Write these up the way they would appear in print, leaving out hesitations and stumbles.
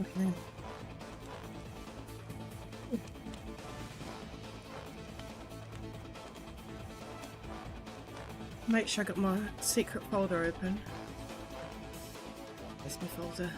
Okay. Make sure I got my secret folder open. There's my folder.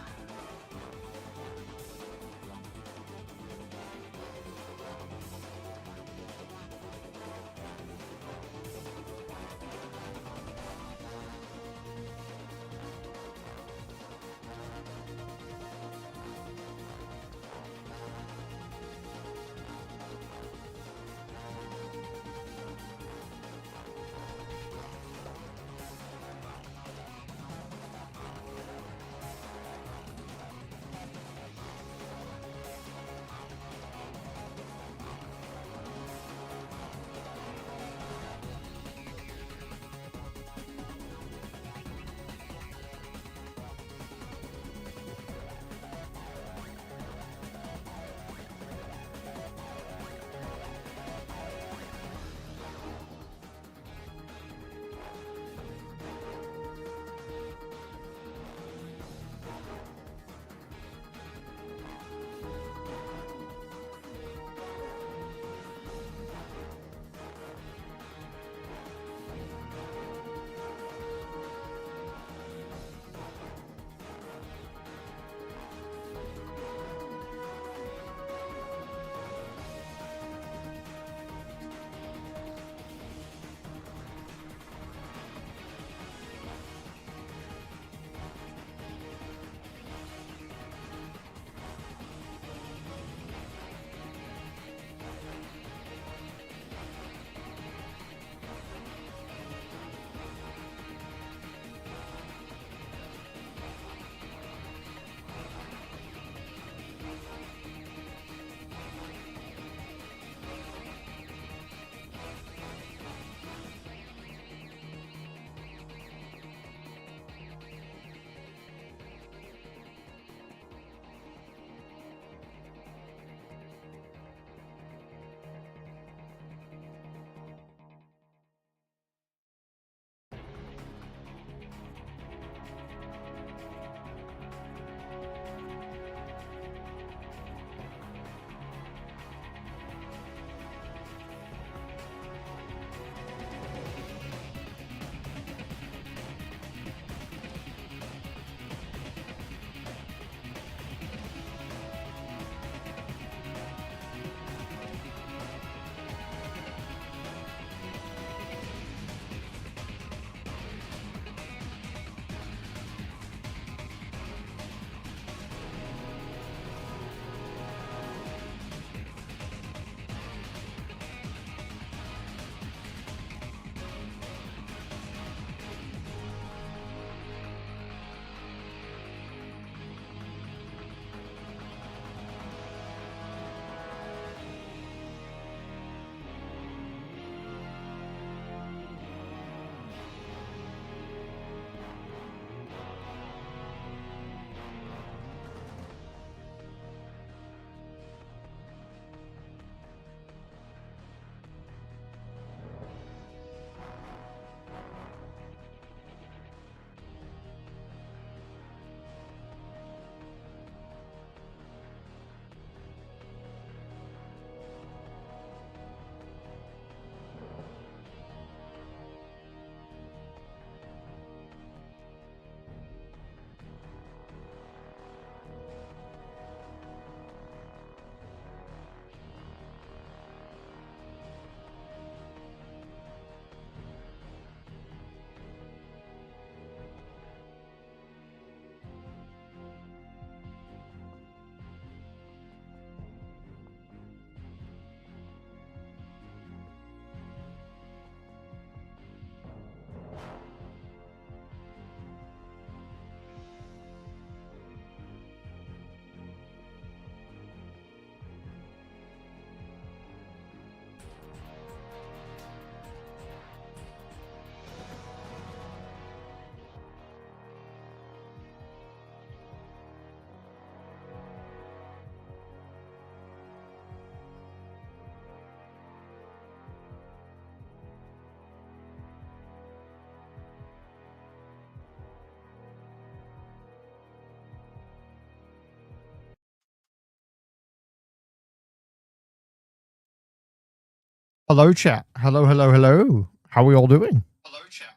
Hello, chat. Hello, hello, hello. How are we all doing? Hello, chat.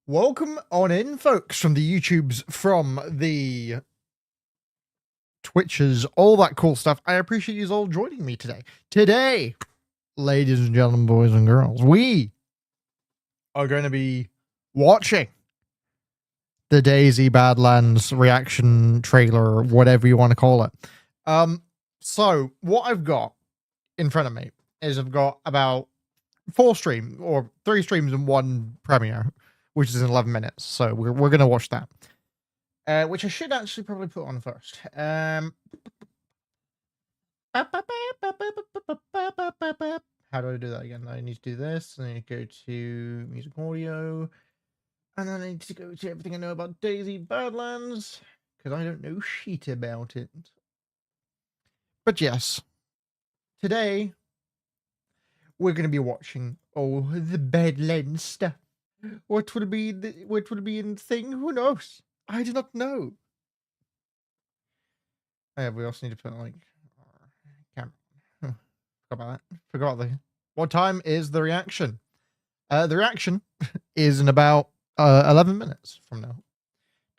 Welcome on in, folks, from the YouTubes, from the Twitches, all that cool stuff. I appreciate you all joining me today. Today, ladies and gentlemen, boys and girls, we are going to be watching the Dayz Badlands reaction trailer, whatever you want to call it. So what I've got in front of me is I've got about 3 streams and 1 premiere, which is in 11 minutes. So we're gonna watch that, which I should actually probably put on first. How do I do that again? I need to do this. I need to go to music audio, and then I need to go to everything I know about Dayz Badlands because I don't know shit about it. But yes, today we're going to be watching the Badlands stuff. What will be in the thing? Who knows? I do not know. Oh, yeah, we also need to put like camera. Forgot about that. Forgot the. What time is the reaction? The reaction is in about 11 minutes from now.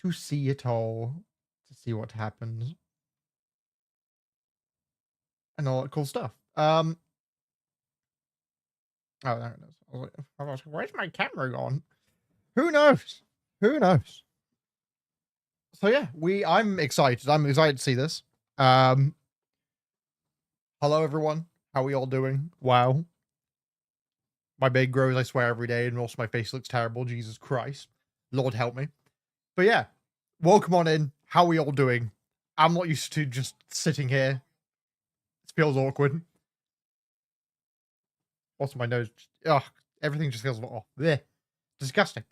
To see it all, to see what happens, and all that cool stuff. Oh, there it is. I was like, where's my camera gone? Who knows? Who knows? So yeah, I'm excited. I'm excited to see this. Hello everyone. How are we all doing? Wow. My beard grows, I swear, every day, and also my face looks terrible. Jesus Christ. Lord help me. But yeah, welcome on in. How are we all doing? I'm not used to just sitting here. It feels awkward. Also, my nose. Ugh, everything just feels off. Bleh. Disgusting.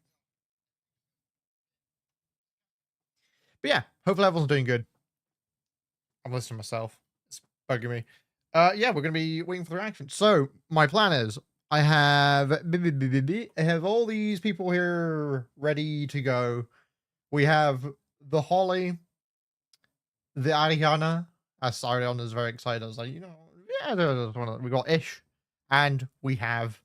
But yeah, hopefully everyone's doing good. I'm listening to myself. It's bugging me. Yeah, we're gonna be waiting for the reaction. So my plan is I have all these people here ready to go. We have the Holly, the Ariana. Ariana's very excited. I was like, yeah, we got Ish, and we have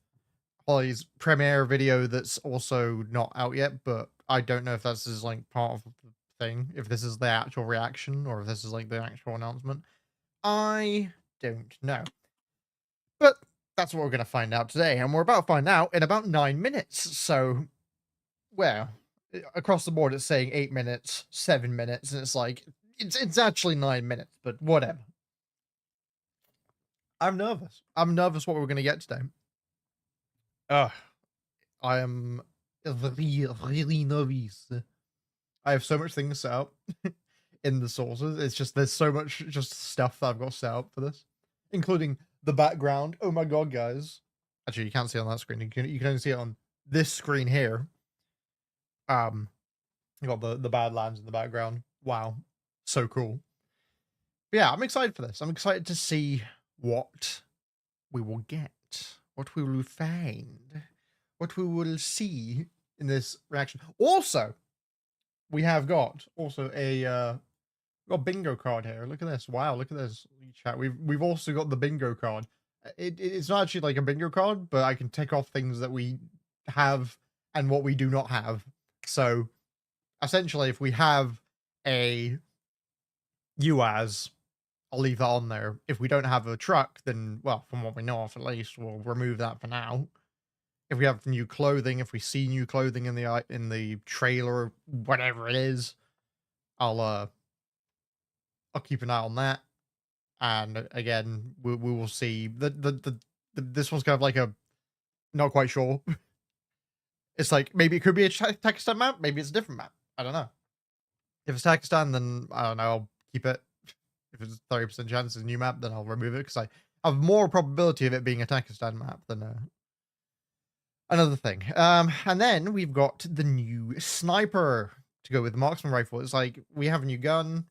Holly's premiere video that's also not out yet, but I don't know if this is like part of the thing, if this is the actual reaction or if this is like the actual announcement. I don't know. But that's what we're going to find out today, and we're about to find out in about 9 minutes. So, well, across the board it's saying 8 minutes, 7 minutes, and it's like it's actually 9 minutes, but whatever. I'm nervous. I'm nervous what we're going to get today. I am really nervous. I have so much things set up in the sources. It's just there's so much just stuff that I've got set up for this, including the background. Oh my god, guys! Actually, you can't see it on that screen. You can only see it on this screen here. You got the Badlands in the background. Wow, so cool. But yeah, I'm excited for this. I'm excited to see what we will get, what we will find, what we will see in this reaction. Also, we have got also a got bingo card here. Look at this. Wow, look at this chat. We've also got the bingo card. It's not actually like a bingo card, but I can tick off things that we have and what we do not have. So essentially, if we have a UAS, I'll leave that on there. If we don't have a truck, then well, from what we know of at least, we'll remove that for now. If we have new clothing, if we see new clothing in the trailer, whatever it is, I'll keep an eye on that. And again, we will see. This one's kind of like a not quite sure. It's like maybe it could be a Pakistan map, maybe it's a different map. I don't know. If it's Pakistan, then I don't know. I'll keep it. If it's 30% chance it's a new map, then I'll remove it because I have more probability of it being a Pakistan map than another thing. And then we've got the new sniper to go with the marksman rifle. It's like we have a new gun,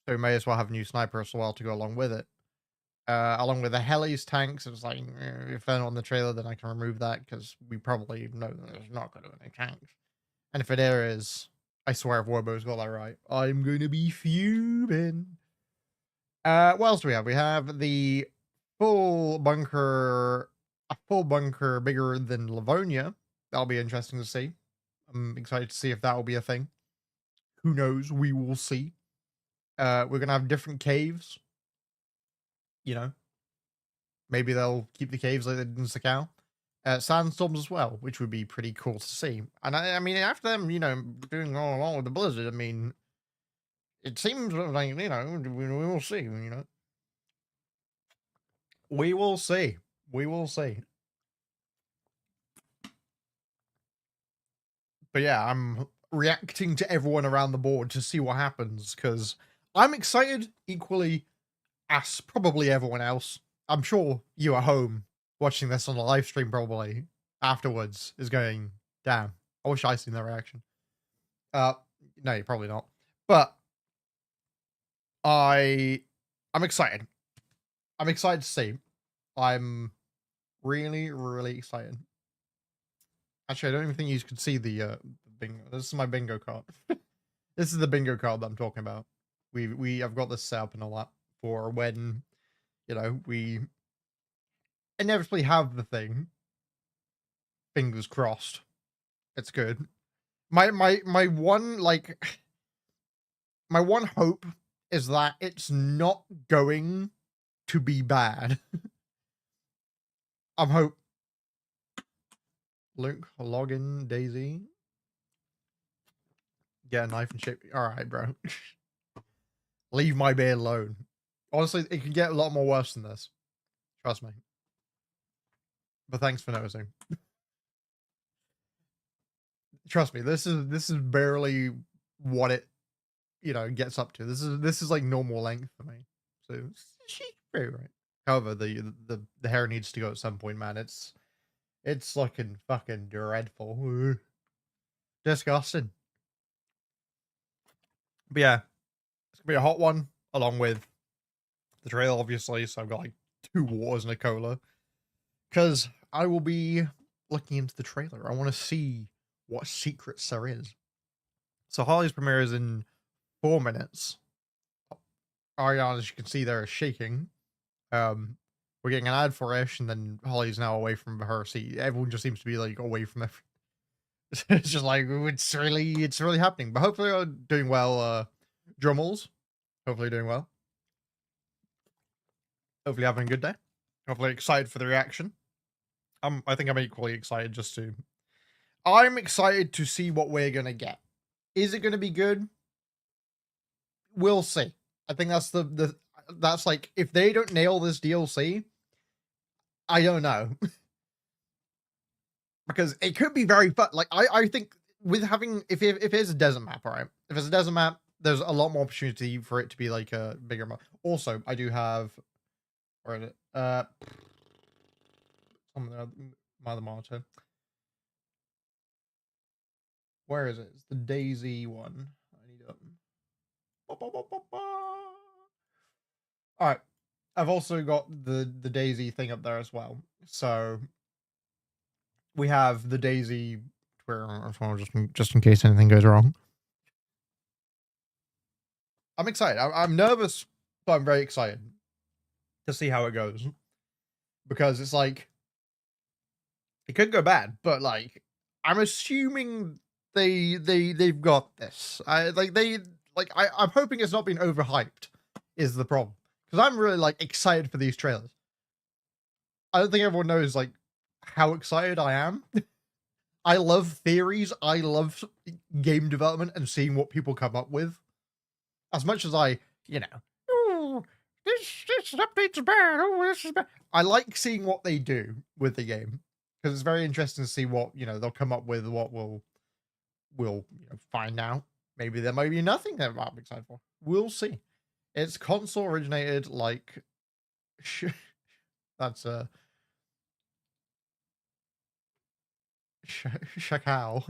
so we may as well have a new sniper as well to go along with it. Along with the helis, tanks. It's like if they're not on the trailer, then I can remove that because we probably know that there's not going to be any tanks. And if it is, I swear if Warbo's got that right, I'm going to be fuming. What else do we have? We have the full bunker, a full bunker bigger than Livonia. That'll be interesting to see. I'm excited to see if that will be a thing. Who knows? We will see. We're gonna have different caves. You know, maybe they'll keep the caves like they did in Sakau. Sandstorms as well, which would be pretty cool to see. And I mean, after them, you know, doing all along with the blizzard, I mean, it seems like, you know, we will see. You know, we will see. We will see. But yeah, I'm reacting to everyone around the board to see what happens because I'm excited equally as probably everyone else. I'm sure you at home watching this on a live stream probably afterwards is going, damn, I wish I seen that reaction. No, you're probably not. But I'm excited. I'm excited to see. I'm really, really excited. Actually, I don't even think you could see the bingo. This is my bingo card. This is the bingo card that I'm talking about. I've got this set up and all that for when, you know, we inevitably have the thing. Fingers crossed. It's good. My one like my one hope is that it's not going to be bad. I'm hope. Luke, login, Daisy. Get a knife and shape. Alright, bro. Leave my beard alone. Honestly, it can get a lot more worse than this. Trust me. But thanks for noticing. Trust me, this is barely what it, you know, gets up to. This is like normal length for me. So she's very right. However, the hair needs to go at some point, man. It's looking fucking dreadful. Ugh. Disgusting. But yeah, it's gonna be a hot one, along with the trail, obviously. So I've got like 2 waters and a cola. Because I will be looking into the trailer. I want to see what secrets there is. So Harley's premiere is in 4 minutes. Ariana, as you can see there, is shaking. We're getting an ad for Ish, and then Holly's now away from her seat. Everyone just seems to be like away from everything. It's just like it's really happening. But hopefully you're doing well, Drummels. Hopefully doing well. Hopefully having a good day. Hopefully excited for the reaction. I think I'm equally excited just to. I'm excited to see what we're gonna get. Is it gonna be good? We'll see. I think that's that's like, if they don't nail this DLC, I don't know. Because it could be very fun. Like I think with having if it's a desert map, all right. If it's a desert map, there's a lot more opportunity for it to be like a bigger map. Also, I do have where is it? My other monitor. Where is it? It's the Daisy one. I need all right. I've also got the Daisy thing up there as well. So we have the Daisy just in case anything goes wrong. I'm excited. I'm nervous, but I'm very excited to see how it goes. Because it's like, it could go bad, but like, I'm assuming they've got this. I'm hoping it's not been overhyped is the problem. Because I'm really like excited for these trailers. I don't think everyone knows like how excited I am. I love theories. I love game development and seeing what people come up with. As much as I, you know, oh, this update's bad. Oh, this is bad. I like seeing what they do with the game because it's very interesting to see what, you know, they'll come up with. What we'll you know, find out. Maybe there might be nothing that I'm excited for. We'll see. It's console originated. Like, that's Shakao.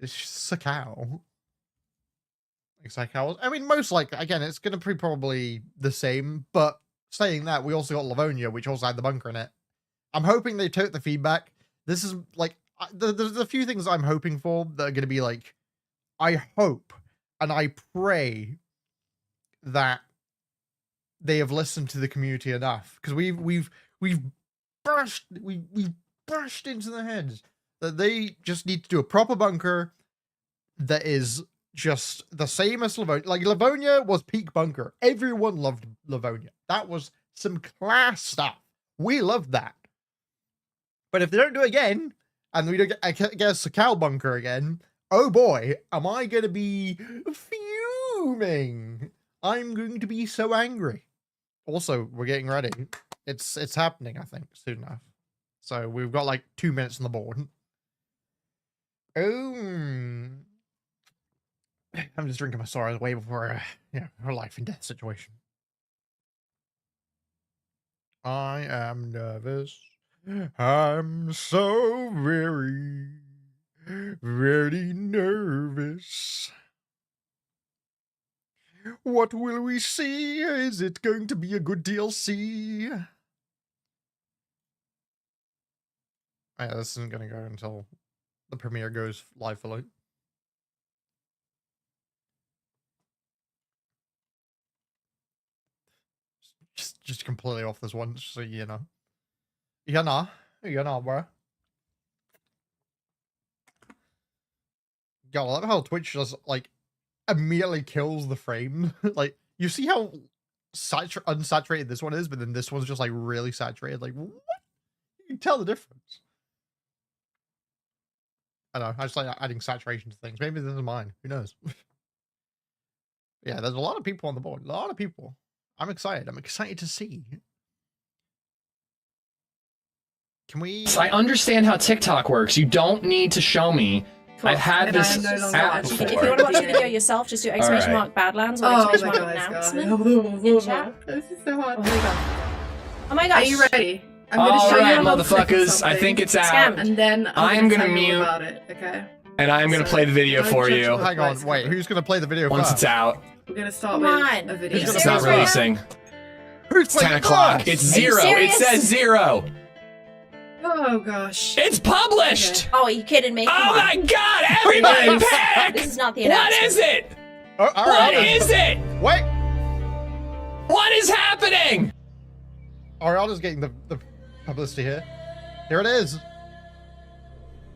It's Sakao. Like, I mean, most likely, again, it's going to be probably the same, but saying that, we also got Livonia, which also had the bunker in it. I'm hoping they took the feedback. This is, like, there's a few things I'm hoping for that are going to be, like, I hope and I pray that they have listened to the community enough, because we've burst into their heads that they just need to do a proper bunker that is just the same as Livonia. Like, Livonia was peak bunker. Everyone loved Livonia. That was some class stuff. We loved that. But if they don't do it again, and we don't get a cow bunker again, oh boy, am I going to be fuming. I'm going to be so angry. Also, we're getting ready. It's happening, I think, soon enough. So we've got like 2 minutes on the board. Oh, I'm just drinking my sorrows way before a life and death situation. I am nervous. I'm so very, very nervous. What will we see? Is it going to be a good DLC? Yeah, this isn't going to go until the premiere goes live fully. Just completely off this one, so you know. You know, bro. God, I love how Twitch just, like, immediately kills the frame. Like, you see how unsaturated this one is, but then this one's just, like, really saturated. Like, what? You can tell the difference. I don't know, I just like adding saturation to things. Maybe this is mine. Who knows? Yeah, there's a lot of people on the board. A lot of people. I'm excited. I'm excited to see. Can we... I understand how TikTok works. You don't need to show me. I've had this app before. If you want to watch the video yourself, just do exclamation mark Badlands or exclamation mark announcement in chat. This is so hard. Oh my gosh. Are you ready? I'm going to show you motherfuckers. I think it's out. And then I'm going to tell you mute. About it, okay? And I'm going to play the video for you. Hang on, wait. Who's going to play the video once first? it's out? We're going to start with a video. It's not releasing. Who's 10 o'clock. It's 0. It says 0. Oh gosh. It's published! Okay. Oh, are you kidding me? Oh my god, everybody pick! This is not the announcement. What is it? What is it? Wait! What is happening? Ariana's getting the publicity here. Here it is.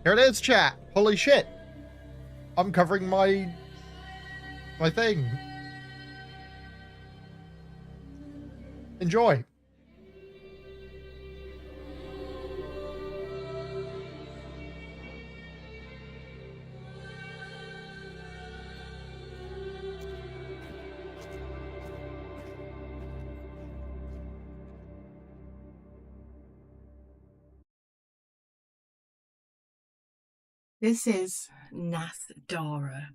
Here it is, chat. Holy shit. I'm covering my thing. Enjoy. This is Nathdara.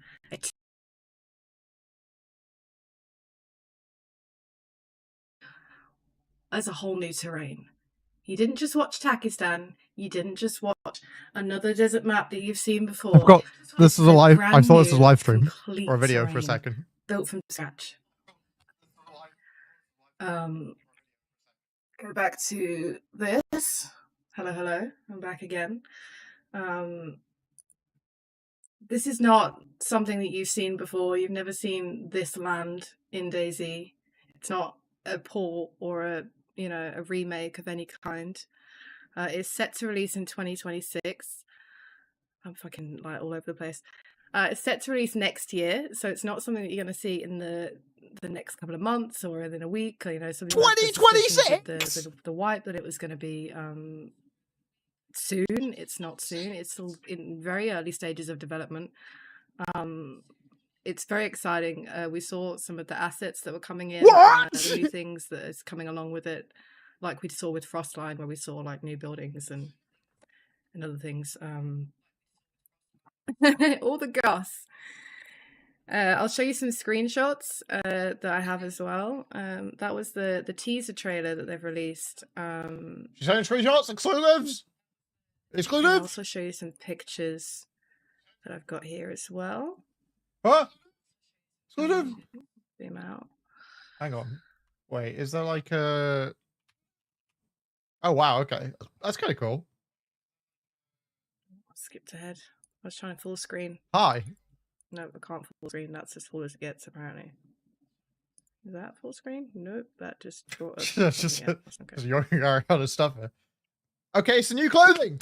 As a whole new terrain. You didn't just watch Takistan. You didn't just watch another desert map that you've seen before. This is a live. I thought this was a live stream or a video for a second. Built from scratch. Go back to this. Hello. I'm back again. This is not something that you've seen before. You've never seen this land in Dayz. It's not a port or a remake of any kind. It's set to release in 2026. I'm fucking like all over the place. It's set to release next year, so it's not something that you're going to see in the next couple of months or within a week. Or, 2026. The wipe that it was going to be soon. It's not soon. It's still in very early stages of development. It's very exciting. We saw some of the assets that were coming in, the new things that is coming along with it, like we saw with Frostline, where we saw like new buildings and other things. All the goss. I'll show you some screenshots that I have as well. That was the teaser trailer that they've released. She's showing screenshots, exclusives. Exclusive. I'll also show you some pictures that I've got here as well. Huh? Exclusive. Zoom out. Hang on. Wait, is there like a... Oh, wow, okay. That's kind of cool. I skipped ahead. I was trying to full screen. Hi. No, I can't full screen. That's as full as it gets, apparently. Is that full screen? Nope, that just brought up just okay. you're out of stuff here. Okay, so new clothing.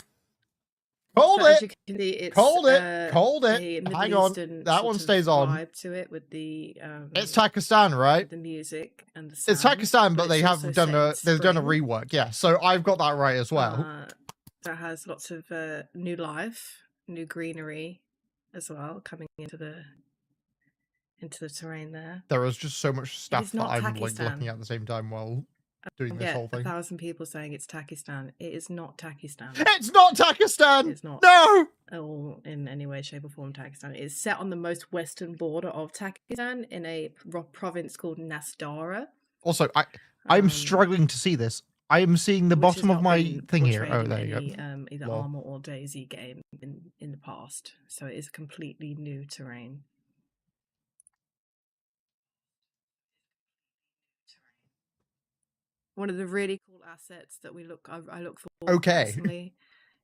Hold so it. As you can see, it's, hold it. Hang on. That one stays on. Vibe to it with the it's Pakistan, right? The music and the sound. It's Pakistan, but they have done they've done a rework. Yeah, so I've got that right as well. That has lots of new life, new greenery as well coming into the terrain there. There is just so much stuff that I'm like looking at the same time while doing this whole thing. 1,000 people saying it's Takistan. It is not Takistan. It's not Takistan. It's not. No. All in any way, shape, or form Takistan. It is set on the most western border of Takistan in a province called Nastara. Also, I'm struggling to see this. I am seeing the bottom of my thing here. Oh, there you go. Either Armor or Dayz game in the past, so it is completely new terrain. One of the really cool assets that I look for personally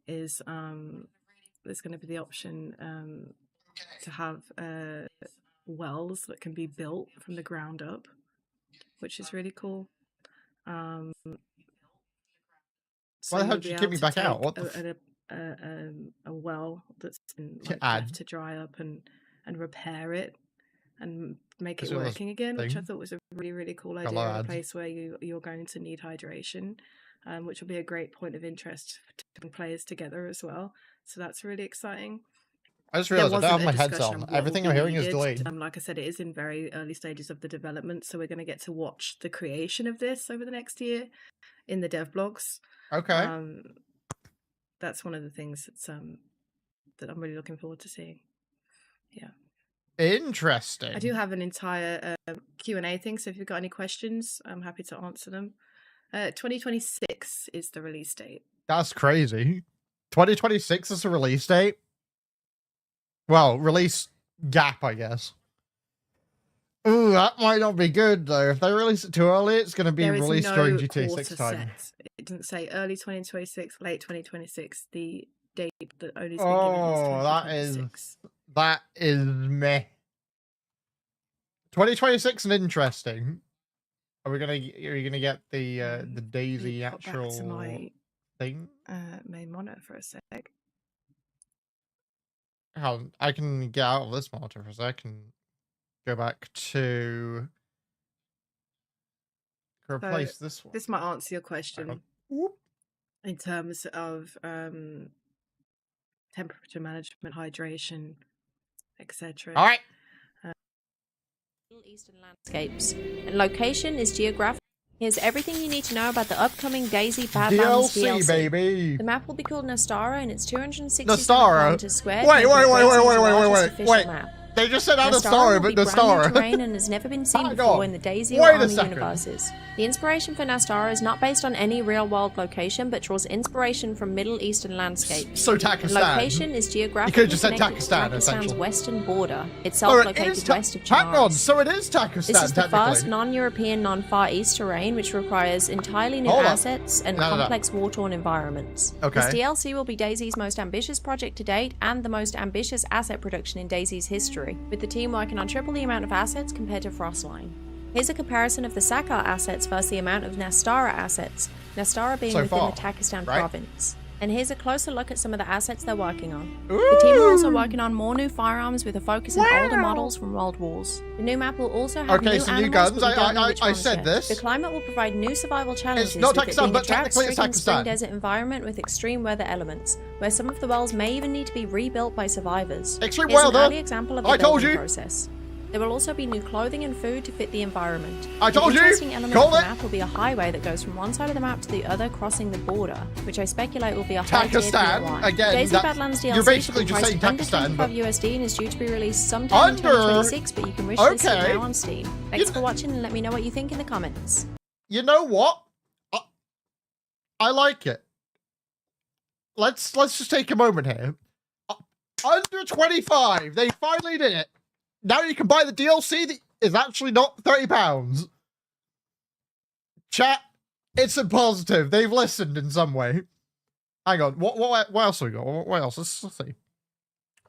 is there's going to be the option to have wells that can be built from the ground up, which is really cool. So why the hell did you kick me back out? What the a well that's been left to dry up and repair it and make it working again, which I thought was a really, really cool idea. In a place where you're going to need hydration, which will be a great point of interest to bring players together as well. So that's really exciting. I just realized I don't have my heads on. Everything I'm hearing is delayed. Like I said, it is in very early stages of the development, so we're going to get to watch the creation of this over the next year in the dev blogs. Okay. That's one of the things that I'm really looking forward to seeing. Yeah. Interesting. I do have an entire Q&A thing, so if you've got any questions, I'm happy to answer them. 2026 is the release date. That's crazy. 2026 is the release date? Well, release gap, I guess. Ooh, that might not be good, though. If they release it too early, it's going to be released during GTA 6 time. It doesn't say early 2026, late 2026. The date that only that is meh. 2026 is interesting. Are you gonna get the Dayz actual thing? Main monitor for a sec. I can get out of this monitor for a sec and go back to replace this one. This might answer your question in terms of temperature management, hydration, etc. All right. Middle Eastern landscapes, and location is geographic. Here's everything you need to know about the upcoming Dayz Badlands DLC. Baby. The map will be called Nastara, and it's 260 kilometers square. Wait. They just said Nastara, but Nastara. Terrain and has never been seen before in the Dayz or Army universes. The inspiration for Nastara is not based on any real-world location, but draws inspiration from Middle Eastern landscapes. So Takistan. The location is geographically connected to Pakistan's western border, itself located west of China. Hang on, so it is Takistan, This is the first non-European, non-Far East terrain, which requires entirely new assets and complex war-torn environments. This DLC will be Dayz's most ambitious project to date and the most ambitious asset production in Dayz's history, with the team working on triple the amount of assets compared to Frostline. Here's a comparison of the Sakar assets versus the amount of Nastara assets, Nastara being within the Takistan province. And here's a closer look at some of the assets they're working on. The team are also working on more new firearms with a focus on older models from World Wars. The new map will also have new guns. I said this. The climate will provide new survival challenges. It's not Takistan, but technically it's Takistan. Spring desert environment with extreme weather elements, where some of the wells may even need to be rebuilt by survivors. Extreme Here's weather. an early example of the building process. There will also be new clothing and food to fit the environment. I told you! An interesting element of the map will be a highway that goes from one side of the map to the other, crossing the border, which I speculate will be a Takistan, again, Dayz Badlands DLC you're basically just saying Takistan, but USD and is due to be released sometime in 2026, but you can wish this now on Steam. Thanks for watching, and let me know what you think in the comments. You know what? I like it. Let's just take a moment here. Under 25, they finally did it. Now you can buy the DLC that is actually not £30. Chat, it's a positive. They've listened in some way. Hang on, what else have we got? What else? Let's see.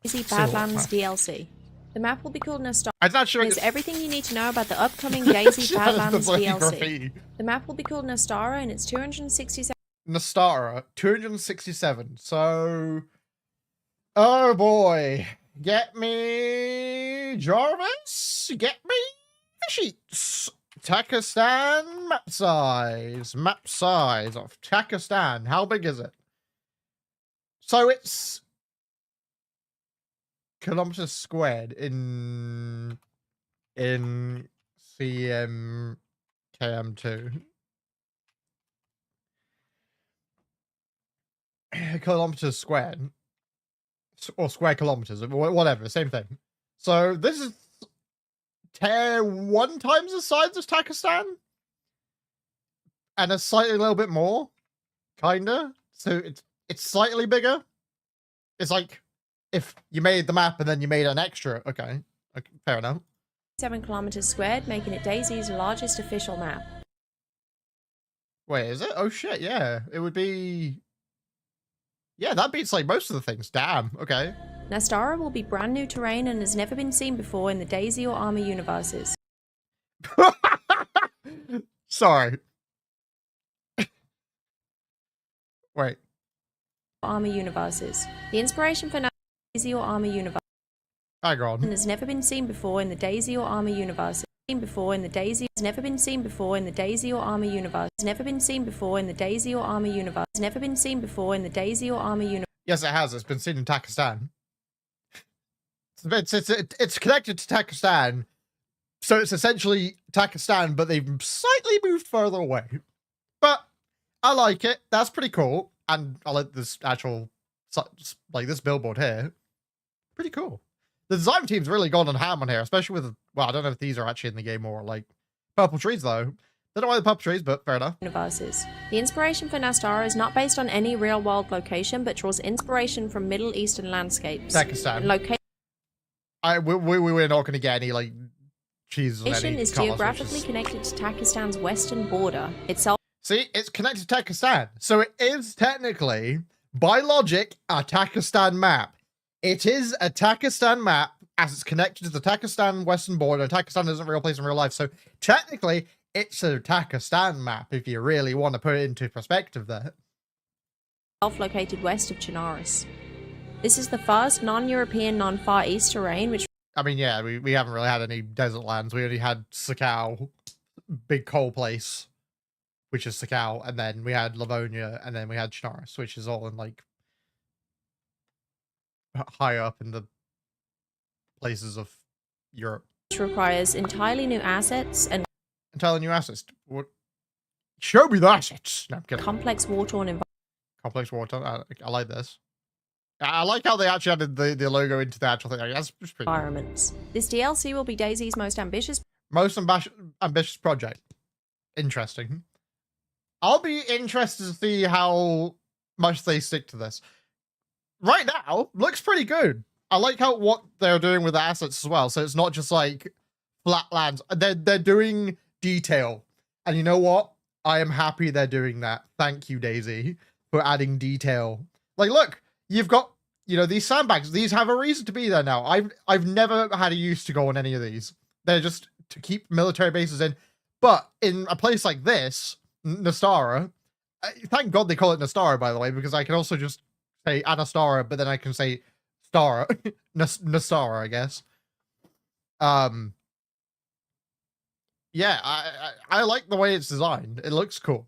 Dayz Badlands DLC. The map will be called Nostara. I'm not sure. It's everything you need to know about the upcoming Dayz Badlands DLC. Graffiti. The map will be called Nostara, and it's 267. Nostara, 267. So, oh boy, get me Jarvis, get me the sheets. Takistan map size of Takistan. How big is it? So it's kilometers squared in KM2. Kilometers squared, or square kilometers, whatever, same thing. So this is 1 times the size of Takistan, and a little bit more, kinda. So it's slightly bigger. It's like if you made the map and then you made an extra. Okay, fair enough. 7 kilometers squared, making it Dayz's largest official map. Wait, is it? Oh shit, yeah. It would be... Yeah, that beats like most of the things. Damn, okay. Nostara will be brand new terrain and has never been seen before in the Dayz or Arma universes. Sorry. Wait. Arma universes. The inspiration for Dayz or Arma universe. Hang on. And has never been seen before in the Dayz or Arma universes. Before in the Dayz has never been seen before in the Dayz or Arma universe. Has never been seen before in the Dayz or Arma universe. Has never been seen before in the Dayz or Arma universe. Yes, it has. It's been seen in Takistan. It's connected to Takistan, so it's essentially Takistan, but they've slightly moved further away. But I like it. That's pretty cool, and I like this actual, like this billboard here. Pretty cool. The design team's really gone on ham on here, especially with, well, I don't know if these are actually in the game or like purple trees though. Don't know why the purple trees, but fair enough. Universes. The inspiration for Nostara is not based on any real-world location, but draws inspiration from Middle Eastern landscapes. Takistan. We're not going to get any like cheeses. Location is geographically connected to Takistan's western border itself. See, it's connected to Takistan, so it is technically, by logic, a Takistan map. It is a Takistan map as it's connected to the Takistan western border. Takistan isn't a real place in real life, so technically it's a Takistan map if you really want to put it into perspective there. Located west of Chinaris. This is the first non-European, non-Far East terrain, which... I mean, yeah, we haven't really had any desert lands. We only had Sakau, big coal place, which is Sakau, and then we had Livonia, and then we had Chinaris, which is all in, like, high up in the places of Europe. Which requires entirely new assets and... Entirely new assets? What? Show me the assets! No, I'm kidding. Complex war-torn environment. Complex war-torn? I like this. I like how they actually added the logo into the actual thing. That's pretty environments. Cool. This DLC will be Dayz's most ambitious project. Interesting. I'll be interested to see how much they stick to this. Right now, looks pretty good. I like what they're doing with the assets as well. So it's not just like flat lands. They're doing detail. And you know what? I am happy they're doing that. Thank you, Dayz, for adding detail. Like, look, you've got, you know, these sandbags. These have a reason to be there now. I've never had a use to go on any of these. They're just to keep military bases in. But in a place like this, Nostara, thank God they call it Nostara, by the way, because I can also just say Anastara, but then I can say Stara, Nostara, I guess. Yeah, I like the way it's designed. It looks cool.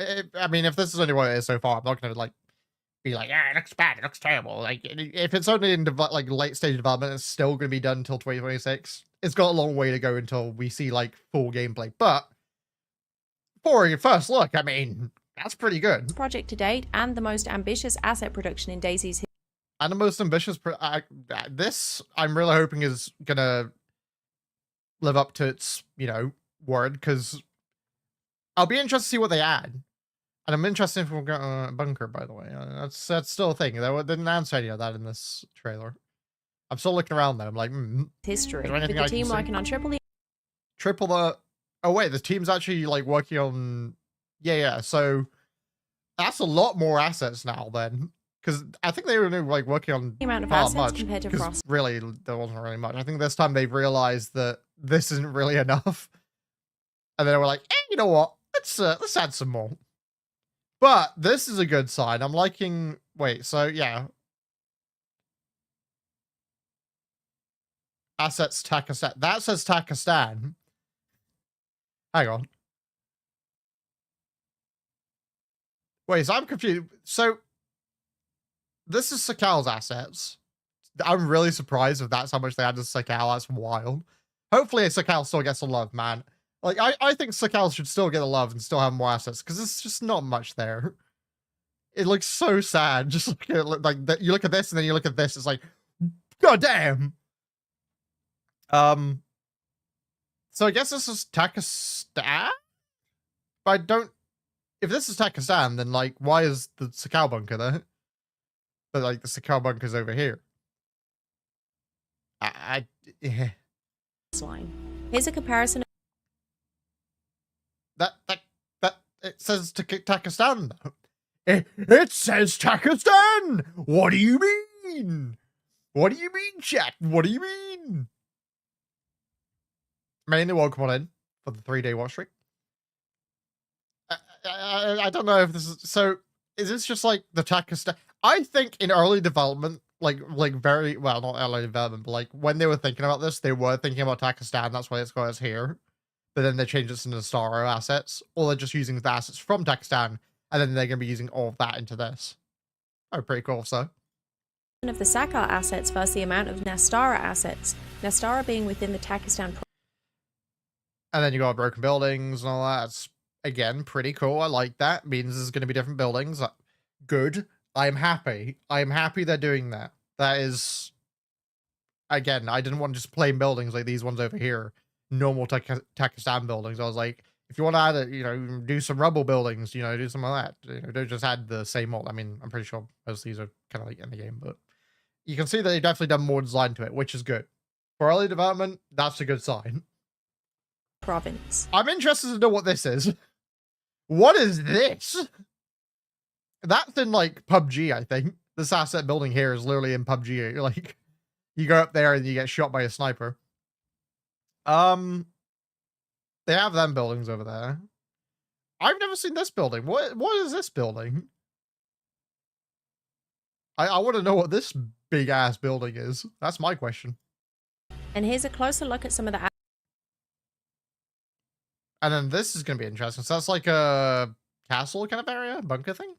I mean, if this is only what it is so far, I'm not gonna like be like, yeah, it looks bad, it looks terrible. Like, if it's only in like late stage development, it's still gonna be done until 2026. It's got a long way to go until we see like full gameplay. But for your first look, I mean, that's pretty good. Project to date and the most ambitious asset production in Dayz's history. And the most ambitious, this I'm really hoping is gonna live up to its, you know, word, because I'll be interested to see what they add. And I'm interested if we're going to bunker, by the way. That's still a thing. They didn't answer any of that in this trailer. I'm still looking around though. I'm like, history. With the team working on triple the... Oh wait, the team's actually like working on... Yeah. So that's a lot more assets now then. because I think they were like working on the amount of assets compared to Frost. Really, there wasn't really much. I think this time they've realized that this isn't really enough, and then they were like, "Hey, you know what? Let's add some more." But this is a good sign. I'm liking. Wait, so yeah, assets Takistan. That says Takistan. Hang on. Wait, so I'm confused. So this is Sakal's assets. I'm really surprised if that's how much they added to Sakal. That's wild. Hopefully Sakal still gets some love, man. Like, I think Sakal should still get the love and still have more assets, because it's just not much there. It looks so sad. Just look at it, like, you look at this and then you look at this, it's like, god damn! So I guess this is Takistan? But I don't... If this is Takistan, then, like, why is the Sakal bunker there? But, like, the Sakal bunker's over here. Yeah. Here's a comparison. That it says Takistan, though. It says Takistan! What do you mean? What do you mean, chat? What do you mean? Mainly welcome on in for the 3-day watch stream. I don't know if this is... So, is this just like the Takistan? I think in early development, like very... Well, not early development, but like when they were thinking about this, they were thinking about Takistan. That's why it's got us here. But then they changed it to the Nastara assets. Or they're just using the assets from Takistan. And then they're going to be using all of that into this. Oh, pretty cool, so. Of the Sakal assets versus the amount of Nastara assets. Nastara being within the Takistan... And then you got broken buildings and all that. That's, again, pretty cool. I like that. Means there's going to be different buildings. Good. I'm happy. I'm happy they're doing that. That is... Again, I didn't want just plain buildings like these ones over here. Normal Takistan buildings. I was like, if you want to add it, you know, do some rubble buildings, you know, do some of that. You know, don't just add the same old. I mean, I'm pretty sure most of these are kind of like in the game, but you can see that they've definitely done more design to it, which is good. For early development, that's a good sign. Province. I'm interested to know what this is. What is this? That's in like PUBG, I think. This asset building here is literally in PUBG. Like, you go up there and you get shot by a sniper. They have them buildings over there. I've never seen this building. What is this building? I want to know what this big ass building is. That's my question. And here's a closer look at some of the... And then this is going to be interesting. So that's like a castle kind of area, bunker thing.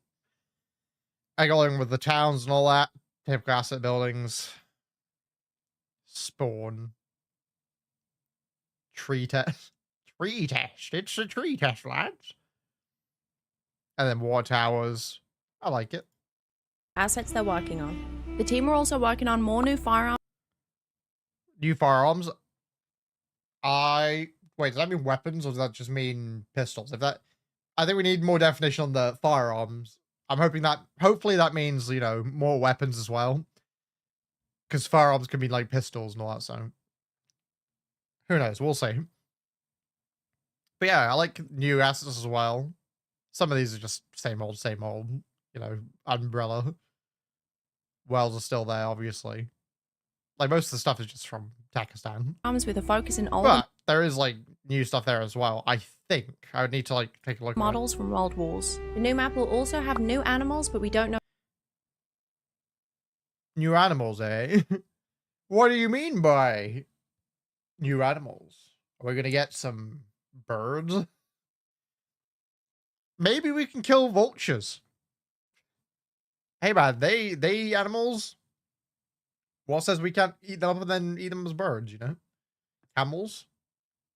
I go along with the towns and all that. Typical asset buildings. Spawn. Tree test. Tree test. It's a tree test, lads. And then war towers. I like it. Assets they're working on. The team are also working on more new firearms. New firearms? Wait, does that mean weapons or does that just mean pistols? I think we need more definition on the firearms. I'm hoping that, hopefully that means, you know, more weapons as well. Because firearms can be like pistols and all that, so. Who knows? We'll see. But yeah, I like new assets as well. Some of these are just same old, you know, umbrella. Wells are still there, obviously. Like, most of the stuff is just from Takistan. With a focus in old... But there is, like, new stuff there as well, I think. I would need to, like, take a look models at from World Wars. The new map will also have new animals, but we don't know... New animals, eh? What do you mean by new animals? Are we going to get some birds? Maybe we can kill vultures. Hey, man, they animals? What says we can't eat them up and then eat them as birds, you know? Camels?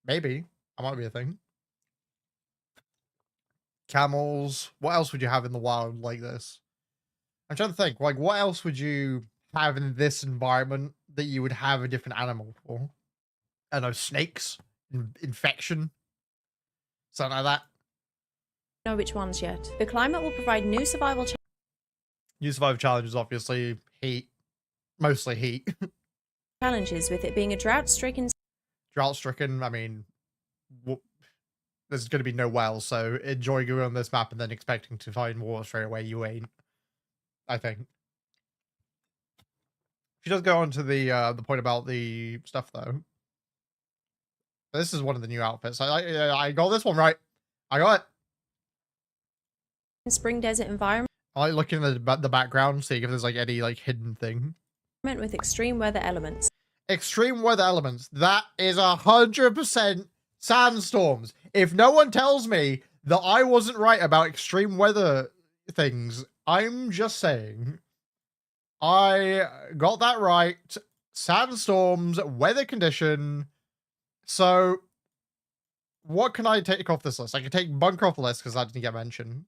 Maybe. That might be a thing. Camels. What else would you have in the wild like this? I'm trying to think. Like, what else would you have in this environment that you would have a different animal for? I don't know, snakes? Infection? Something like that. Know which ones yet. The climate will provide new survival challenges, obviously. Heat. Mostly heat. Challenges, with it being a drought-stricken... Drought-stricken, I mean... There's going to be no wells, so enjoy going on this map and then expecting to find water straight away, you ain't. I think. She does go on to the point about the stuff though. This is one of the new outfits. I got this one right. I got it. Spring desert environment. I like looking at the background, seeing if there's like any like hidden thing. With extreme weather elements. Extreme weather elements. That is 100% sandstorms. If no one tells me that I wasn't right about extreme weather things, I'm just saying. I got that right. Sandstorms, weather condition. So, what can I take off this list? I can take bunker off the list because that didn't get mentioned.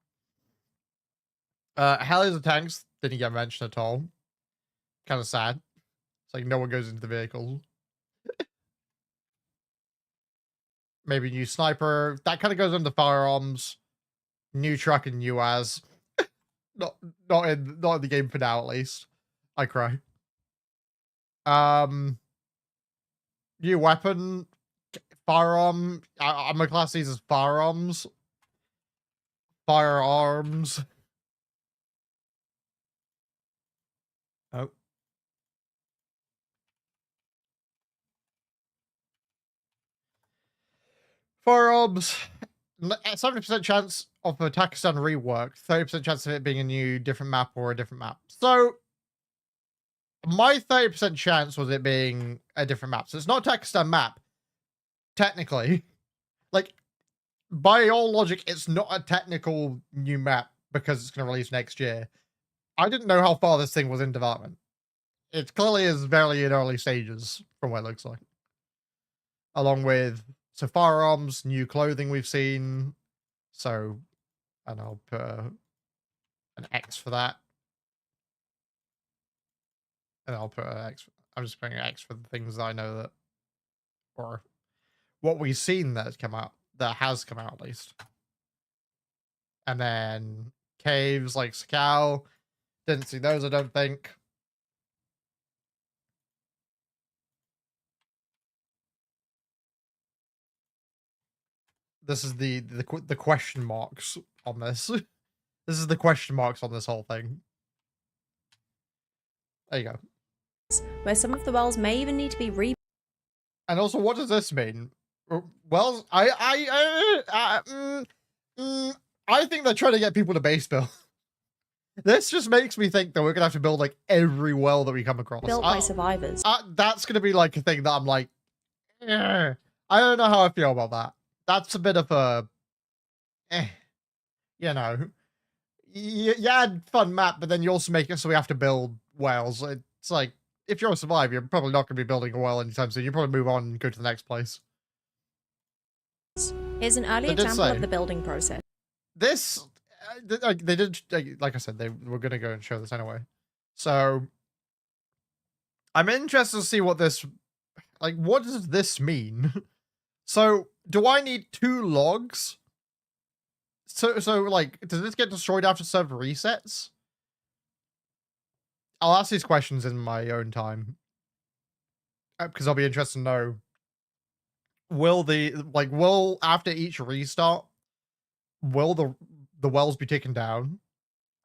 Helis and tanks didn't get mentioned at all. Kind of sad. It's like no one goes into the vehicle. Maybe new sniper. That kind of goes into firearms. New truck and new as. not in the game for now, at least. I cry. New weapon. Firearm. I'm gonna class these as firearms. Firearms. Oh. Firearms. 70% chance of the Takistan rework. 30% chance of it being a new different map or a different map. So my 30% chance was it being a different map. So it's not a Takistan map. Technically. Like, by all logic, it's not a technical new map because it's going to release next year. I didn't know how far this thing was in development. It clearly is very in early stages from what it looks like. Along with so firearms, new clothing we've seen. So, and I'll put an X for that. And I'll put an X. I'm just putting an X for the things that I know that, or what we've seen that has come out, at least. And then caves like Sakal. Didn't see those, I don't think. This is the question marks on this. This is the question marks on this whole thing. There you go. Where some of the wells may even need to be re. And also, what does this mean? Wells, I think they're trying to get people to base build. This just makes me think that we're gonna have to build like every well that we come across. Built by survivors. That's gonna be like a thing that I'm like, I don't know how I feel about that. That's a bit of a, you know, you add fun map, but then you also make it so we have to build wells. It's like, if you're a survivor, you're probably not going to be building a well anytime soon. You probably move on and go to the next place. Here's an early example of the building process. This, they did, like I said, they were going to go and show this anyway. So, I'm interested to see what this, like, what does this mean? So, do I need 2 logs? So like, does this get destroyed after server resets? I'll ask these questions in my own time. Because I'll be interested to know, will after each restart, will the wells be taken down?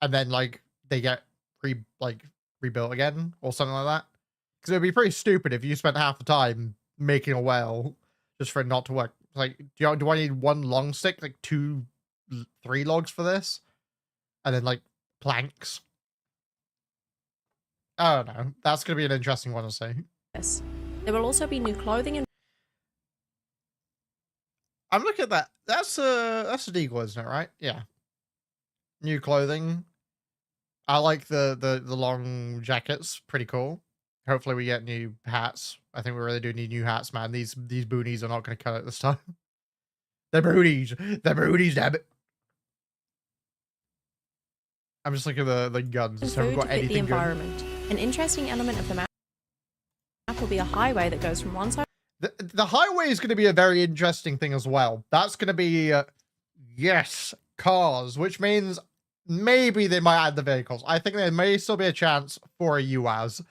And then, like, they get rebuilt again? Or something like that? Because it would be pretty stupid if you spent half the time making a well just for it not to work. Like, do I need 1 long stick, like 2, 3 logs for this? And then, like, planks? I don't know. That's going to be an interesting one to see. Yes. There will also be new clothing and... I'm looking at that. That's a deagle, isn't it, right? Yeah. New clothing. I like the long jackets. Pretty cool. Hopefully we get new hats. I think we really do need new hats, man. These boonies are not going to cut it this time. They're boonies. They're boonies, damn it. I'm just looking at the guns. So we've got anything the environment. Good. An interesting element of the map will be a highway that goes from one side. The highway is going to be a very interesting thing as well. That's going to be, yes, cars, which means maybe they might add the vehicles. I think there may still be a chance for a UAZ.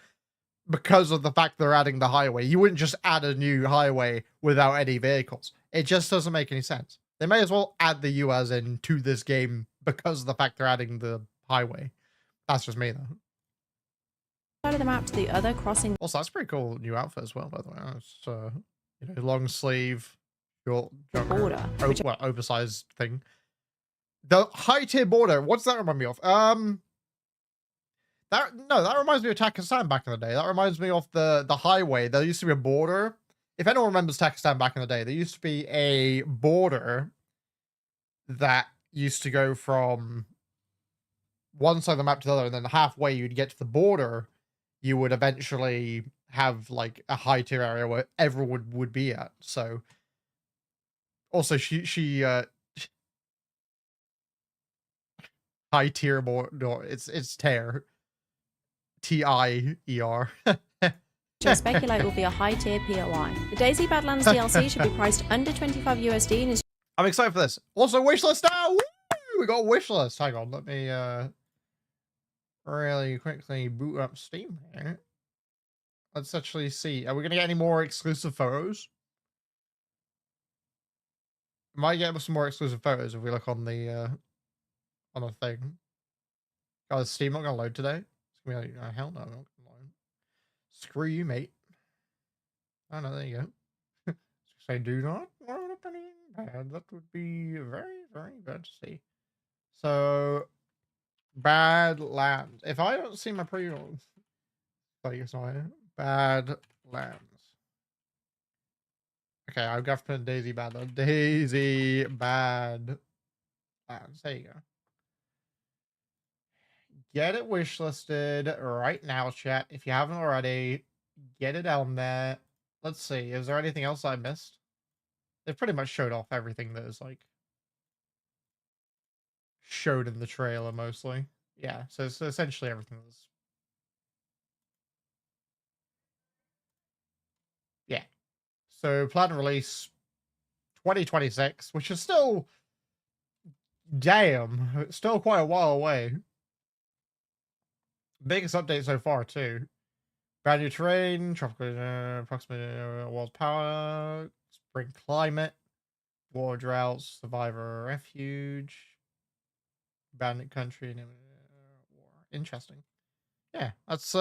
Because of the fact they're adding the highway. You wouldn't just add a new highway without any vehicles. It just doesn't make any sense. They may as well add the UAZ into this game because of the fact they're adding the highway. That's just me, though. of the map to the other, crossing. Also, that's a pretty cool new outfit as well, by the way. It's, you know, long sleeve, short border, well, oversized thing. The high tier border. What does that remind me of? That reminds me of Takistan back in the day. That reminds me of the highway. There used to be a border. If anyone remembers Takistan back in the day, there used to be a border that used to go from one side of the map to the other, and then halfway you'd get to the border. You would eventually have like a high tier area where everyone would be at. So also she high tier border. It's tier. TIER. To speculate will be a high tier POI. The Dayz Badlands DLC should be priced under $25 USD and is. I'm excited for this. Also, wishlist now. Woo! We got a wishlist. Hang on, let me really quickly boot up Steam here. Let's actually see. Are we gonna get any more exclusive photos? Might get some more exclusive photos if we look on the thing. God, is Steam not gonna load today? It's gonna be like, hell no, not gonna load. Screw you, mate. Oh no, there you go. Say do not load up anything bad. That would be very, very bad to see. So Badlands. If I don't see my pre-rolls, like it's not Badlands. Okay, I've got to put in Dayz Badlands. Dayz Badlands. There you go. Get it wishlisted right now, chat. If you haven't already, get it on there. Let's see. Is there anything else I missed? They've pretty much showed off everything that is like showed in the trailer mostly. Yeah, so it's essentially everything was. Yeah. So planned release 2026, which is still damn, it's still quite a while away. Biggest update so far too. Brand new terrain, tropical approximate world power, spring climate, war droughts, survivor refuge, bandit country, and war. Interesting. Yeah, that's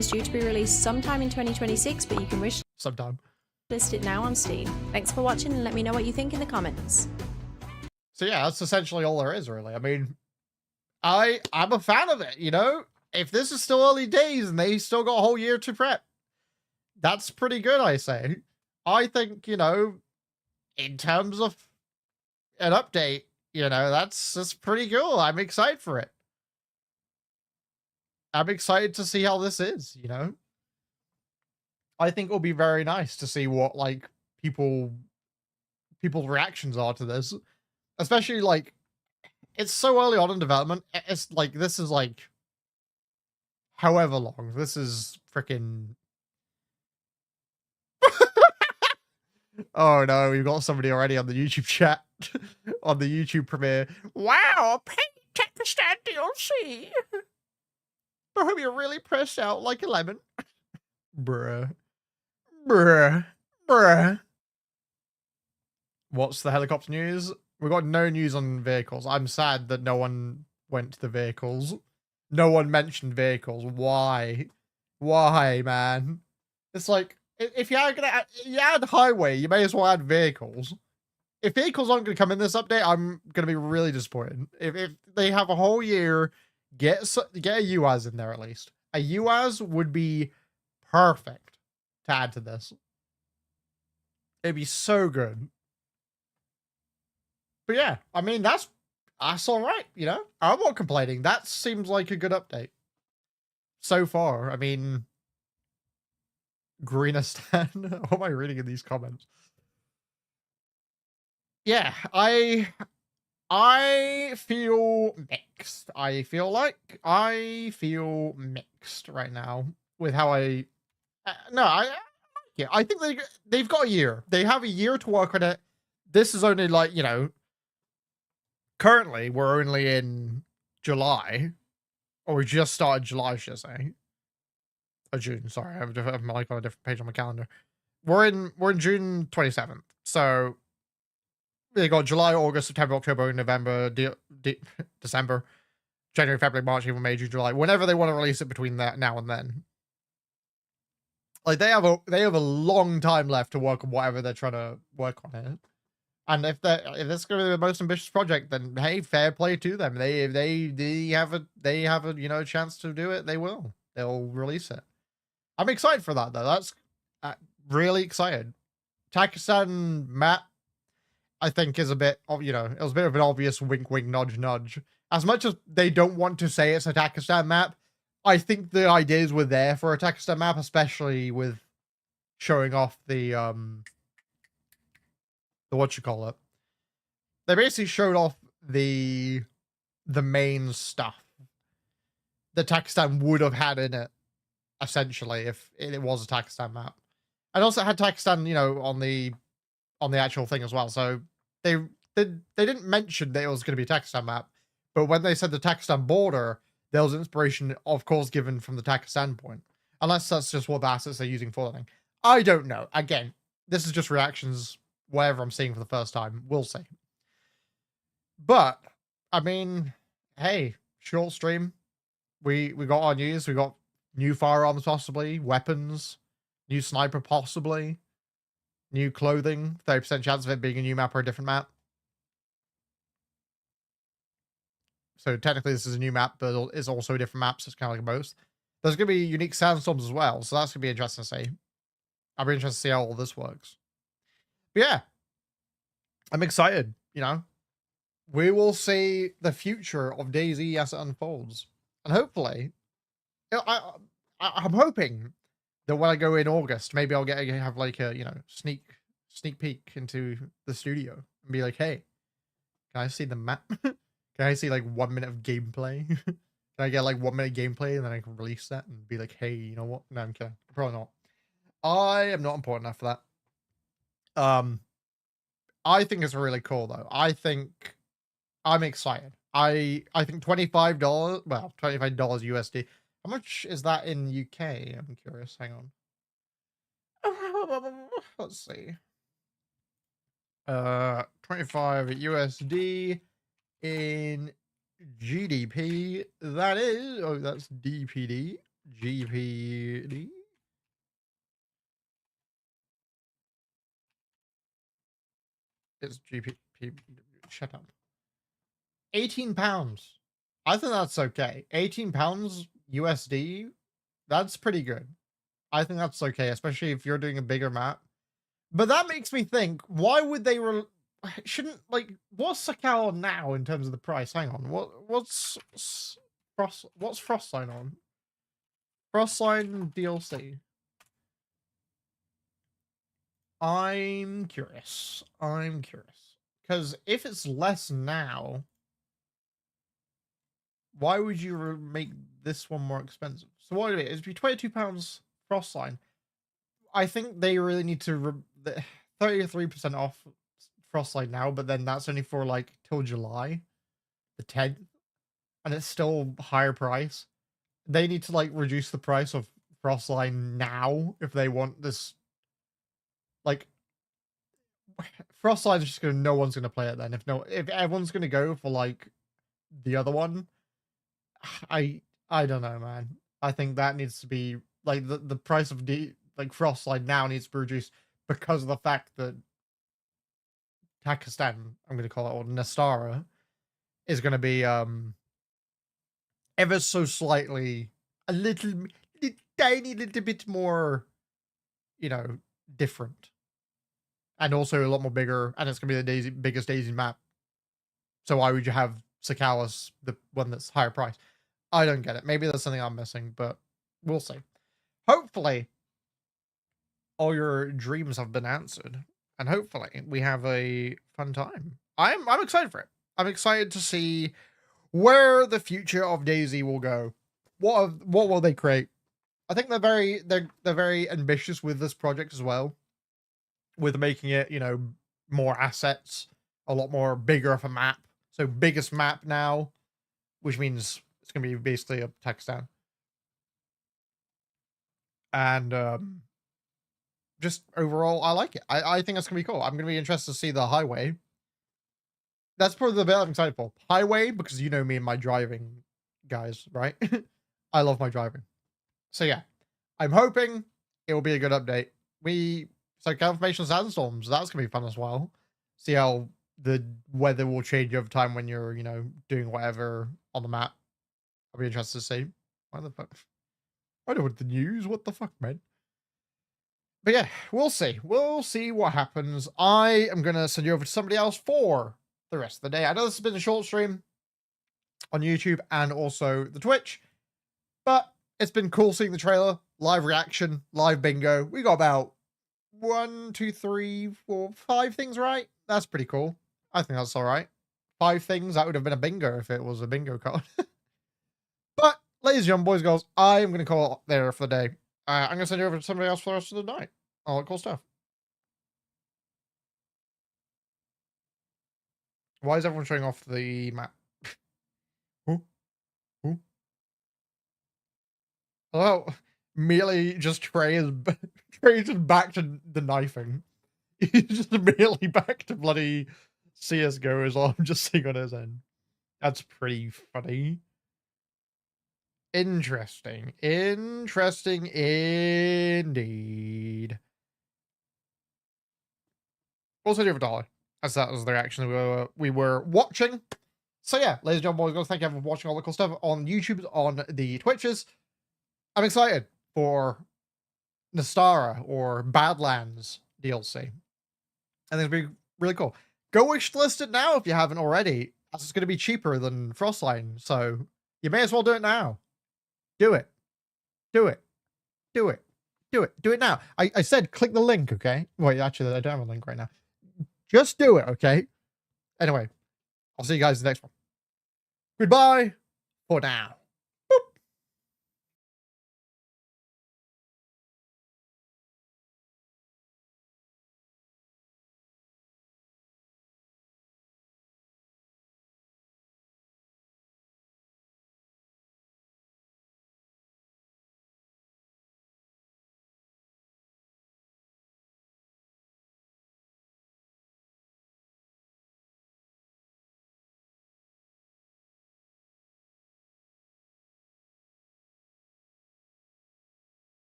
It's due to be released sometime in 2026, but you can wish sometime. List it now on Steam. Thanks for watching and let me know what you think in the comments. So yeah, that's essentially all there is really. I mean, I'm a fan of it, you know? If this is still early days and they still got a whole year to prep, that's pretty good, I say. I think, you know, in terms of an update, you know, that's pretty cool. I'm excited for it. I'm excited to see how this is, you know? I think it'll be very nice to see what, like, people's reactions are to this. Especially, like, it's so early on in development. It's like, this is like however long. This is freaking. Oh no, we've got somebody already on the YouTube chat, on the YouTube premiere. Wow, check the stand DLC. I hope you're really pressed out like a lemon. Bruh. What's the helicopter news? We got no news on vehicles. I'm sad that no one went to the vehicles. No one mentioned vehicles. Why? Why, man? It's like, if you add highway, you may as well add vehicles. If vehicles aren't going to come in this update, I'm going to be really disappointed. If they have a whole year, get a UAZ in there at least. A UAZ would be perfect to add to this. It'd be so good. But yeah, I mean, that's all right, you know? I'm not complaining. That seems like a good update. So far, I mean... Greenistan? What am I reading in these comments? Yeah, I feel mixed. I feel mixed right now with how I think they've got a year. They have a year to work on it. This is only like, you know, currently we're only in July, or we just started July, should I say. Oh, June, sorry, I have my like on a different page on my calendar. We're in June 27th. So they got July, August, September, October, November, December, January, February, March, April, May, June, July, whenever they want to release it between that now and then. Like they have a long time left to work on whatever they're trying to work on it. And if that's going to be the most ambitious project, then hey, fair play to them. They have a you know, chance to do it. They'll release it. I'm excited for that though. That's really excited. Takistan map, I think, is a bit of, you know, it was a bit of an obvious wink, wink, nudge, nudge. As much as they don't want to say it's a Takistan map, I think the ideas were there for a Takistan map, especially with showing off the what you call it. They basically showed off the main stuff that Takistan would have had in it, essentially, if it was a Takistan map. And also it had Takistan, you know, on the actual thing as well. So they didn't mention that it was going to be a Takistan map, but when they said the Takistan border, there was inspiration, of course, given from the Takistan point. Unless that's just what the assets they're using for the thing. I don't know. Again, this is just reactions, whatever I'm seeing for the first time. We'll see. But, I mean, hey, short stream. We got our news. We got new firearms, possibly. Weapons. New sniper, possibly. New clothing. 30% chance of it being a new map or a different map. So technically this is a new map, but it's also a different map, so it's kind of like both. There's going to be unique sandstorms as well, so that's going to be interesting to see. I'll be interested to see how all this works. But yeah, I'm excited, you know. We will see the future of DayZ as it unfolds. And hopefully, I'm hoping that when I go in August, maybe I'll have like a, you know, sneak peek into the studio and be like, hey, can I see the map? Can I see like 1 minute of gameplay? Can I get like 1 minute gameplay and then I can release that and be like, hey, you know what? No, I'm kidding. Probably not. I am not important enough for that. I think it's really cool though. I think I'm excited. I think $25, well, $25 USD. How much is that in UK? I'm curious. Hang on. Let's see. 25 USD in GDP. That is, oh, that's DPD. GPD. It's GP. Shut up. £18. I think that's okay. £18 USD. That's pretty good. I think that's okay, especially if you're doing a bigger map. But that makes me think, why would they shouldn't, like, what's Sakala now in terms of the price? Hang on. What's Frostline on? Frostline DLC. I'm curious. Because if it's less now, why would you make this one more expensive? So what it is, it'd be £22 Frostline. I think they really need to 33% off Frostline now, but then that's only for like till July the 10th, and it's still higher price. They need to like reduce the price of Frostline now if they want this. Like, Frostline's just gonna, no one's gonna play it then. If everyone's gonna go for like the other one, I don't know, man. I think that needs to be like the price of Frostline now needs to be reduced because of the fact that Takistan, I'm gonna call it, or Nastara, is gonna be ever so slightly tiny little bit more, you know, different. And also a lot more bigger, and it's going to be the biggest DayZ map. So why would you have Sakalis, the one that's higher price? I don't get it. Maybe there's something I'm missing, but we'll see. Hopefully, all your dreams have been answered, and hopefully we have a fun time. I'm excited for it. I'm excited to see where the future of DayZ will go. What will they create? I think they're very ambitious with this project as well, with making it, you know, more assets, a lot more bigger of a map. So biggest map now, which means it's gonna be basically a Takistan. And just overall, I like it. I think it's gonna be cool. I'm gonna be interested to see the highway. That's probably the bit I'm excited for. Highway, because you know me and my driving guys, right? I love my driving. So yeah, I'm hoping it will be a good update. So confirmation of sandstorms, that's going to be fun as well. See how the weather will change over time when you're, doing whatever on the map. I'll be interested to see. Why the fuck? I don't want the news. What the fuck, man? But yeah, we'll see. We'll see what happens. I am going to send you over to somebody else for the rest of the day. I know this has been a short stream on YouTube and also the Twitch, but it's been cool seeing the trailer, live reaction, live bingo. We got about 1, 2, 3, 4, 5 things right. That's pretty cool. I think that's all right. 5 things. That would have been a bingo if it was a bingo card. But, ladies and gentlemen, boys and girls, I am going to call it there for the day. I'm going to send you over to somebody else for the rest of the night. All that cool stuff. Why is everyone showing off the map? Who? Hello? Immediately just Trey is just back to the knifing. He's just immediately back to bloody CSGO as well. I'm just sitting on his end. That's pretty funny. Interesting indeed. Also, do have a dollar, as that was the reaction we were watching. So yeah, ladies and gentlemen, boys, thank you for watching all the cool stuff on YouTube, on the Twitches. I'm excited for Nastara or Badlands DLC. I think it'll be really cool. Go wishlist it now if you haven't already, as it's going to be cheaper than Frostline. So you may as well do it now. Do it. Do it. Do it. Do it. Do it now. I said click the link, okay? Wait, actually, I don't have a link right now. Just do it, okay? Anyway, I'll see you guys in the next one. Goodbye for now.